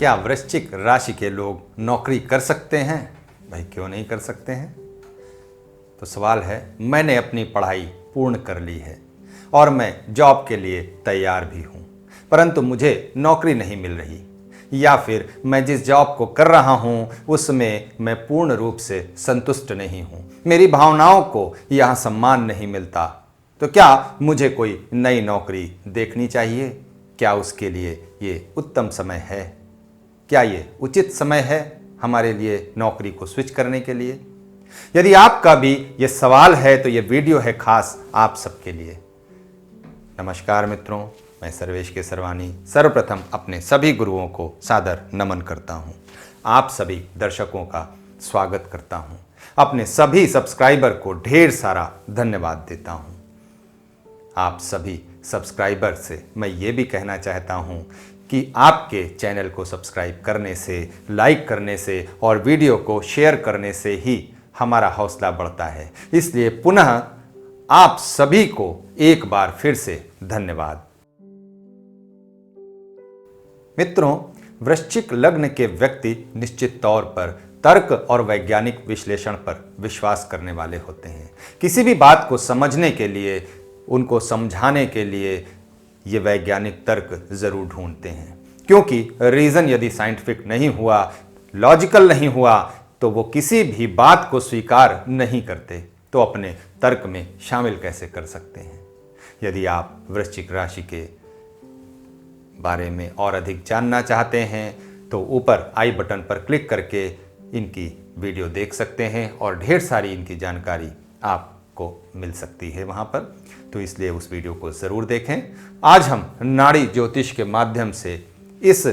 क्या वृश्चिक राशि के लोग नौकरी कर सकते हैं? भाई क्यों नहीं कर सकते हैं? तो सवाल है, मैंने अपनी पढ़ाई पूर्ण कर ली है और मैं जॉब के लिए तैयार भी हूँ, परंतु मुझे नौकरी नहीं मिल रही, या फिर मैं जिस जॉब को कर रहा हूँ उसमें मैं पूर्ण रूप से संतुष्ट नहीं हूँ, मेरी भावनाओं को यहाँ सम्मान नहीं मिलता। तो क्या मुझे कोई नई नौकरी देखनी चाहिए? क्या उसके लिए ये उत्तम समय है? क्या ये उचित समय है हमारे लिए नौकरी को स्विच करने के लिए? यदि आपका भी ये सवाल है तो ये वीडियो है खास आप सबके लिए। नमस्कार मित्रों, मैं सर्वेश के सरवानी सर्वप्रथम अपने सभी गुरुओं को सादर नमन करता हूं। आप सभी दर्शकों का स्वागत करता हूं। अपने सभी सब्सक्राइबर को ढेर सारा धन्यवाद देता हूं। आप सभी सब्सक्राइबर से मैं ये भी कहना चाहता हूं कि आपके चैनल को सब्सक्राइब करने से, लाइक करने से और वीडियो को शेयर करने से ही हमारा हौसला बढ़ता है। इसलिए पुनः आप सभी को एक बार फिर से धन्यवाद। मित्रों, वृश्चिक लग्न के व्यक्ति निश्चित तौर पर तर्क और वैज्ञानिक विश्लेषण पर विश्वास करने वाले होते हैं। किसी भी बात को समझने के लिए, उनको समझाने के लिए ये वैज्ञानिक तर्क जरूर ढूंढते हैं, क्योंकि रीजन यदि साइंटिफिक नहीं हुआ, लॉजिकल नहीं हुआ, तो वो किसी भी बात को स्वीकार नहीं करते, तो अपने तर्क में शामिल कैसे कर सकते हैं? यदि आप वृश्चिक राशि के बारे में और अधिक जानना चाहते हैं तो ऊपर आई बटन पर क्लिक करके इनकी वीडियो देख सकते हैं और ढेर सारी इनकी जानकारी आपको मिल सकती है वहाँ पर। तो इसलिए उस वीडियो को ज़रूर देखें। आज हम नाड़ी ज्योतिष के माध्यम से इस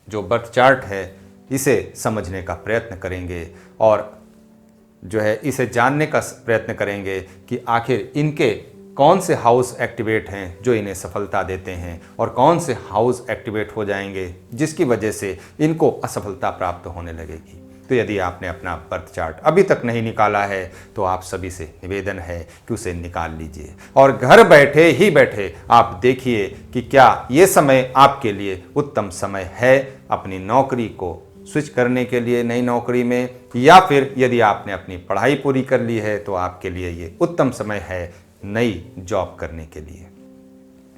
जो बर्थ चार्ट है इसे समझने का प्रयत्न करेंगे और जो है इसे जानने का प्रयत्न करेंगे कि आखिर इनके कौन से हाउस एक्टिवेट हैं जो इन्हें सफलता देते हैं और कौन से हाउस एक्टिवेट हो जाएंगे जिसकी वजह से इनको असफलता प्राप्त होने लगेगी। तो यदि आपने अपना बर्थ चार्ट अभी तक नहीं निकाला है तो आप सभी से निवेदन है कि उसे निकाल लीजिए और घर बैठे ही बैठे आप देखिए कि क्या ये समय आपके लिए उत्तम समय है अपनी नौकरी को स्विच करने के लिए नई नौकरी में, या फिर यदि आपने अपनी पढ़ाई पूरी कर ली है तो आपके लिए ये उत्तम समय है नई जॉब करने के लिए।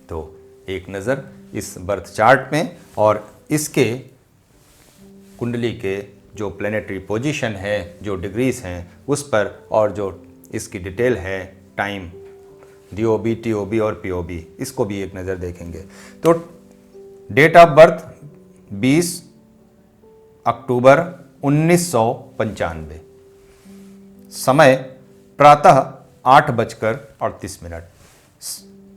तो एक नज़र इस बर्थ चार्ट में और इसके कुंडली के जो प्लेनेटरी पोजीशन है, जो डिग्रीज हैं उस पर, और जो इसकी डिटेल है टाइम, DOB, TOB और POB, इसको भी एक नज़र देखेंगे। तो डेट ऑफ बर्थ 20 अक्टूबर 1995, समय प्रातः 8:38,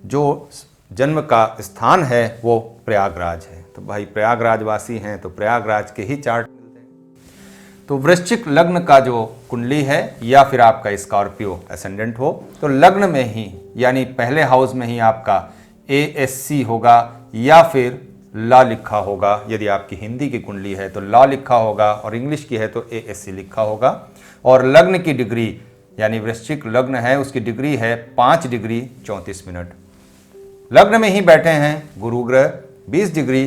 जो जन्म का स्थान है वो प्रयागराज है। तो भाई प्रयागराज वासी हैं तो प्रयागराज के ही चार्ट मिलते हैं। तो वृश्चिक लग्न का जो कुंडली है, या फिर आपका स्कॉर्पियो एसेंडेंट हो, तो लग्न में ही यानी पहले हाउस में ही आपका ASC होगा या फिर लॉ लिखा होगा। यदि आपकी हिंदी की कुंडली है तो लॉ लिखा होगा और इंग्लिश की है तो ASC लिखा होगा। और लग्न की डिग्री यानी वृश्चिक लग्न है उसकी डिग्री है 5 डिग्री 34 मिनट। लग्न में ही बैठे हैं गुरु ग्रह 20 डिग्री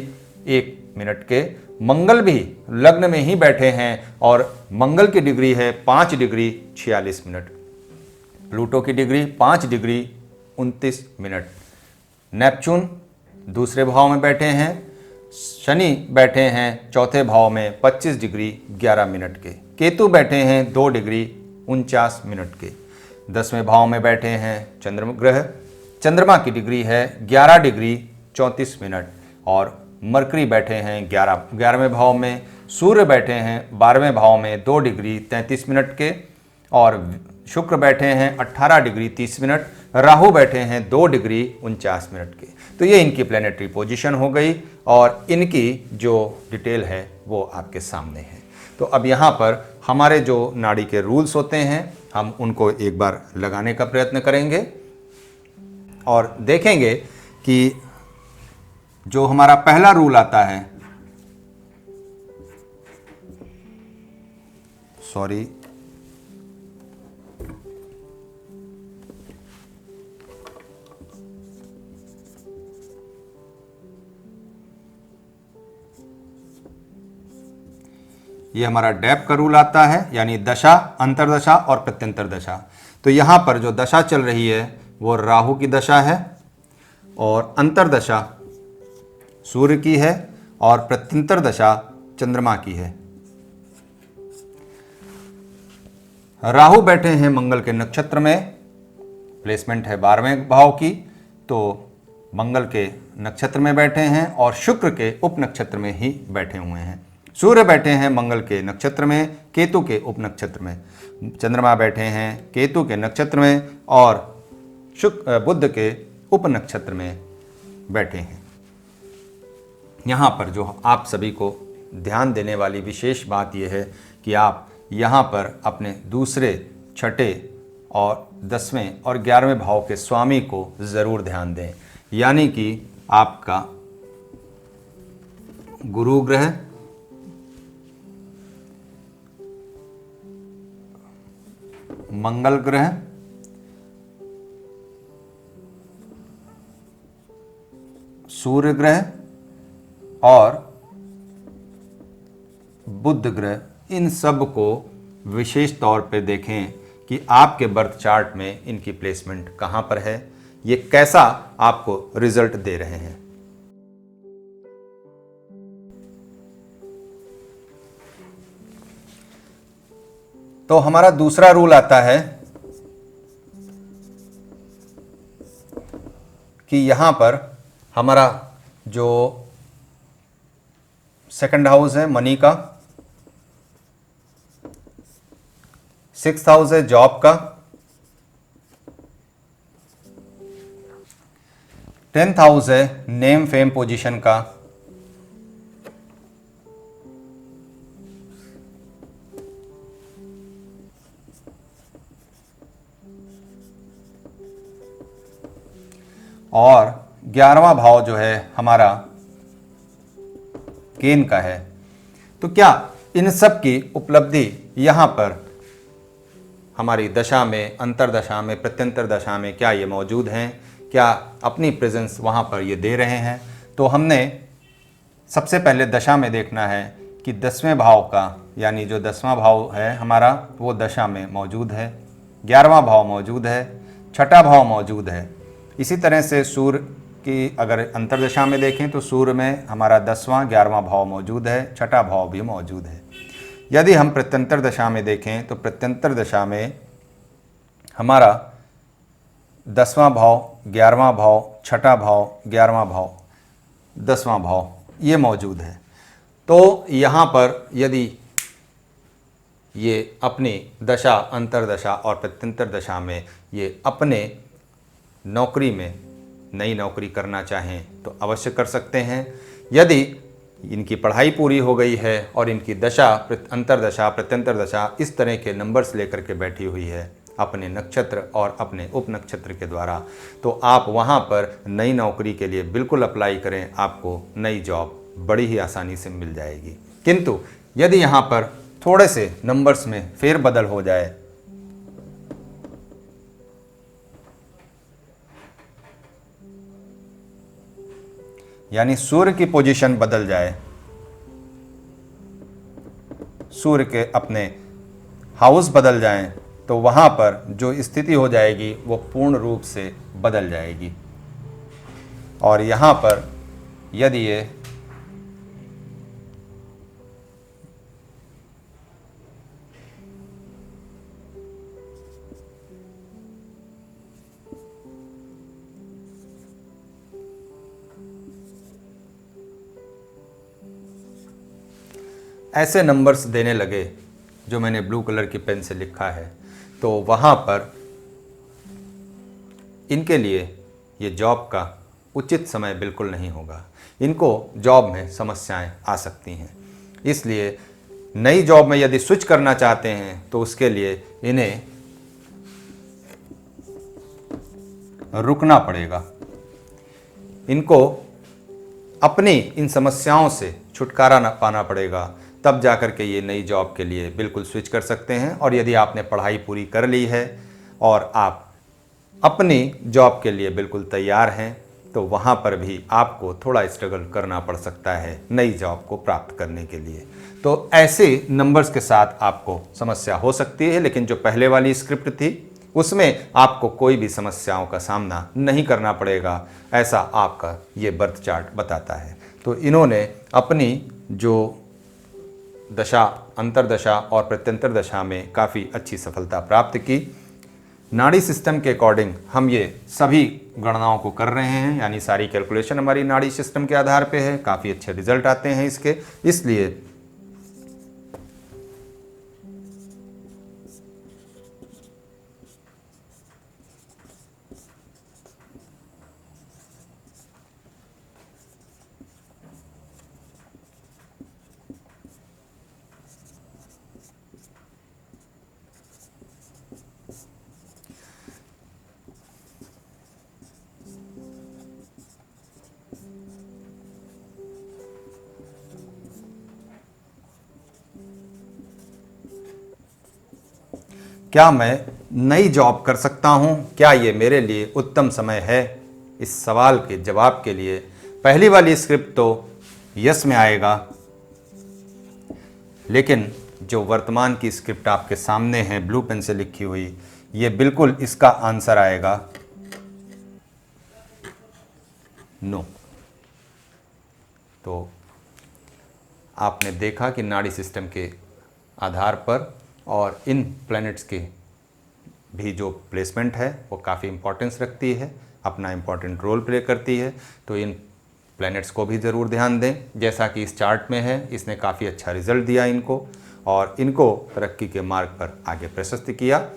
1 मिनट के। मंगल भी लग्न में ही बैठे हैं और मंगल की डिग्री है 5 डिग्री 46 मिनट। प्लूटो की डिग्री 5 डिग्री 29 मिनट। नेपच्यून दूसरे भाव में बैठे हैं। शनि बैठे हैं चौथे भाव में 25 डिग्री 11 मिनट के। केतु बैठे हैं 2 डिग्री 49 मिनट के। 10वें भाव में बैठे हैं चंद्रमा ग्रह। चंद्रमा की डिग्री है 11 डिग्री 34 मिनट। और मरकरी बैठे हैं 11वें भाव में। सूर्य बैठे हैं 12वें भाव में 2 डिग्री 33 मिनट के। और शुक्र बैठे हैं 18 डिग्री 30 मिनट। राहु बैठे हैं 2 डिग्री 49 मिनट के। तो ये इनकी प्लेनेटरी पोजीशन हो गई और इनकी जो डिटेल है वो आपके सामने है। तो अब यहाँ पर हमारे जो नाड़ी के रूल्स होते हैं हम उनको एक बार लगाने का प्रयत्न करेंगे और देखेंगे कि जो हमारा पहला रूल आता है, सॉरी, ये हमारा डेप का रूल आता है, यानी दशा, अंतर्दशा और प्रत्यंतर दशा। तो यहाँ पर जो दशा चल रही है वो राहु की दशा है और अंतर्दशा सूर्य की है और प्रत्यंतर दशा चंद्रमा की है। राहु बैठे हैं मंगल के नक्षत्र में, प्लेसमेंट है 12वें भाव की, तो मंगल के नक्षत्र में बैठे हैं और शुक्र के उप नक्षत्र में ही बैठे हुए हैं। सूर्य बैठे हैं मंगल के नक्षत्र में, केतु के उप नक्षत्र में, चंद्रमा बैठे हैं केतु के नक्षत्र में और बुध के उप नक्षत्र में बैठे हैं। यहाँ पर जो आप सभी को ध्यान देने वाली विशेष बात यह है कि आप यहाँ पर अपने दूसरे, छठे और 10वें और 11वें भाव के स्वामी को ज़रूर ध्यान दें, यानी कि आपका गुरु ग्रह, मंगल ग्रह, सूर्य ग्रह और बुध ग्रह, इन सब को विशेष तौर पे देखें कि आपके बर्थ चार्ट में इनकी प्लेसमेंट कहाँ पर है, ये कैसा आपको रिजल्ट दे रहे हैं। तो हमारा दूसरा रूल आता है कि यहां पर हमारा जो सेकंड हाउस है मनी का, 6th हाउस है जॉब का, 10th हाउस है नेम फेम पोजीशन का, और 11वां भाव जो है हमारा केन का है। तो क्या इन सब की उपलब्धि यहाँ पर हमारी दशा में, अंतर्दशा में, प्रत्यंतर दशा में क्या ये मौजूद हैं, क्या अपनी प्रेजेंस वहाँ पर ये दे रहे हैं? तो हमने सबसे पहले दशा में देखना है कि 10वें भाव का, यानी जो 10वां भाव है हमारा वो दशा में मौजूद है, 11वां भाव मौजूद है, छठा भाव मौजूद है। इसी तरह से सूर्य की अगर अंतर्दशा में देखें तो सूर्य में हमारा 10वां 11वां भाव मौजूद है, छठा भाव भी मौजूद है। यदि हम प्रत्यंतर दशा में देखें तो प्रत्यंतर दशा में हमारा 10वां भाव, 11वां भाव, छठा भाव, 11वां भाव, 10वां भाव ये मौजूद है। तो यहाँ पर यदि ये अपनी दशा, अंतर्दशा और प्रत्यंतर दशा में ये अपने नौकरी में नई नौकरी करना चाहें तो अवश्य कर सकते हैं। यदि इनकी पढ़ाई पूरी हो गई है और इनकी दशा, अंतर्दशा, प्रत्यंतर दशा इस तरह के नंबर्स लेकर के बैठी हुई है अपने नक्षत्र और अपने उप नक्षत्र के द्वारा, तो आप वहाँ पर नई नौकरी के लिए बिल्कुल अप्लाई करें, आपको नई जॉब बड़ी ही आसानी से मिल जाएगी। किंतु यदि यहाँ पर थोड़े से नंबर्स में फेरबदल हो जाए, यानी सूर्य की पोजीशन बदल जाए, सूर्य के अपने हाउस बदल जाएं, तो वहाँ पर जो स्थिति हो जाएगी वो पूर्ण रूप से बदल जाएगी। और यहाँ पर यदि ये ऐसे नंबर्स देने लगे जो मैंने ब्लू कलर की पेन से लिखा है, तो वहाँ पर इनके लिए ये जॉब का उचित समय बिल्कुल नहीं होगा। इनको जॉब में समस्याएं आ सकती हैं। इसलिए नई जॉब में यदि स्विच करना चाहते हैं तो उसके लिए इन्हें रुकना पड़ेगा। इनको अपनी इन समस्याओं से छुटकारा पाना पड़ेगा, तब जाकर के ये नई जॉब के लिए बिल्कुल स्विच कर सकते हैं। और यदि आपने पढ़ाई पूरी कर ली है और आप अपनी जॉब के लिए बिल्कुल तैयार हैं, तो वहाँ पर भी आपको थोड़ा स्ट्रगल करना पड़ सकता है नई जॉब को प्राप्त करने के लिए। तो ऐसे नंबर्स के साथ आपको समस्या हो सकती है, लेकिन जो पहले वाली स्क्रिप्ट थी उसमें आपको कोई भी समस्याओं का सामना नहीं करना पड़ेगा, ऐसा आपका ये बर्थ चार्ट बताता है। तो इन्होंने अपनी जो दशा, अंतर्दशा और प्रत्यंतर दशा में काफ़ी अच्छी सफलता प्राप्त की। नाड़ी सिस्टम के अकॉर्डिंग हम ये सभी गणनाओं को कर रहे हैं, यानी सारी कैलकुलेशन हमारी नाड़ी सिस्टम के आधार पे है। काफ़ी अच्छे रिजल्ट आते हैं इसके, इसलिए क्या मैं नई जॉब कर सकता हूं? क्या ये मेरे लिए उत्तम समय है? इस सवाल के जवाब के लिए पहली वाली स्क्रिप्ट तो यस में आएगा, लेकिन जो वर्तमान की स्क्रिप्ट आपके सामने है ब्लू पेन से लिखी हुई, ये बिल्कुल इसका आंसर आएगा नो। तो आपने देखा कि नाड़ी सिस्टम के आधार पर और इन प्लैनेट्स के भी जो प्लेसमेंट है वो काफ़ी इम्पोर्टेंस रखती है, अपना इम्पोर्टेंट रोल प्ले करती है। तो इन प्लैनेट्स को भी ज़रूर ध्यान दें, जैसा कि इस चार्ट में है। इसने काफ़ी अच्छा रिजल्ट दिया इनको और इनको तरक्की के मार्ग पर आगे प्रशस्त किया।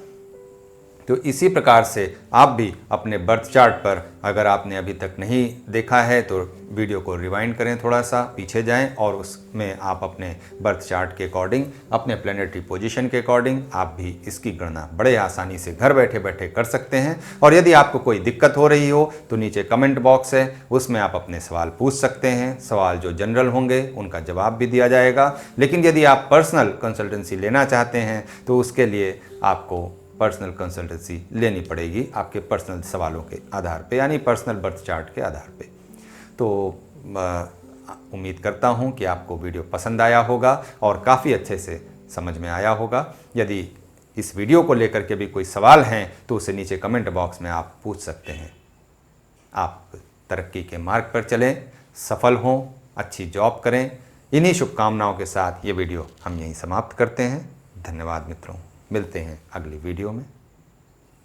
तो इसी प्रकार से आप भी अपने बर्थ चार्ट पर, अगर आपने अभी तक नहीं देखा है तो वीडियो को रिवाइंड करें, थोड़ा सा पीछे जाएं और उसमें आप अपने बर्थ चार्ट के अकॉर्डिंग, अपने प्लैनेटरी पोजीशन के अकॉर्डिंग आप भी इसकी गणना बड़े आसानी से घर बैठे बैठे कर सकते हैं। और यदि आपको कोई दिक्कत हो रही हो तो नीचे कमेंट बॉक्स है, उसमें आप अपने सवाल पूछ सकते हैं। सवाल जो जनरल होंगे उनका जवाब भी दिया जाएगा। लेकिन यदि आप पर्सनल कंसल्टेंसी लेना चाहते हैं तो उसके लिए आपको पर्सनल कंसल्टेंसी लेनी पड़ेगी आपके पर्सनल सवालों के आधार पे, यानी पर्सनल बर्थ चार्ट के आधार पे। तो उम्मीद करता हूँ कि आपको वीडियो पसंद आया होगा और काफ़ी अच्छे से समझ में आया होगा। यदि इस वीडियो को लेकर के भी कोई सवाल हैं तो उसे नीचे कमेंट बॉक्स में आप पूछ सकते हैं। आप तरक्की के मार्ग पर चलें, सफल हों, अच्छी जॉब करें। इन्हीं शुभकामनाओं के साथ ये वीडियो हम यहीं समाप्त करते हैं। धन्यवाद मित्रों, मिलते हैं अगली वीडियो में।